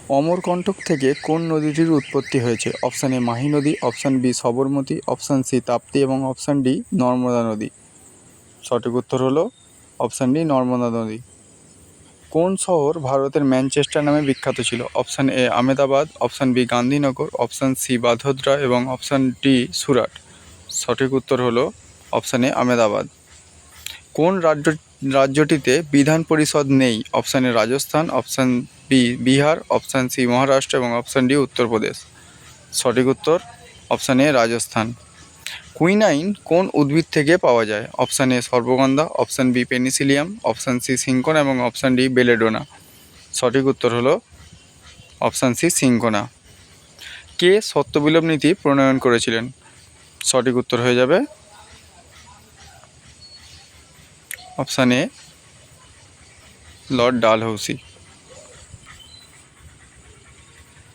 অমরকণ্টক থেকে কোন নদীটির উৎপত্তি হয়েছে? অপশান এ মাহি নদী, option B Sabarmati, option C Tapti এবং অপশান ডি নর্মদা নদী। সঠিক উত্তর হলো অপশান ডি নর্মদা নদী। কোন শহর ভারতের ম্যানচেস্টার নামে বিখ্যাত ছিল? Option A Ahmedabad, option B Gandhinagar, option C Vadodara এবং অপশান ডি সুরাট। সঠিক উত্তর হলো অপশান এ আহমেদাবাদ। কোন রাজ্যটিতে বিধান পরিষদ নেই? Option A Rajasthan, option B Bihar, option C Maharashtra এবং অপশান ডি উত্তরপ্রদেশ। সঠিক উত্তর অপশান এ রাজস্থান। কুইনাইন কোন উদ্ভিদ থেকে পাওয়া যায়? অপশান এ সর্পগন্ধা, option B penicillium, option C cinchona এবং অপশান ডি বেলেডোনা। সঠিক উত্তর হলো অপশান সি সিঙ্কোনা। কে সত্যবিলোপ নীতি প্রণয়ন করেছিলেন? সঠিক উত্তর হয়ে যাবে অপশান এ লর্ড ডালহৌসি।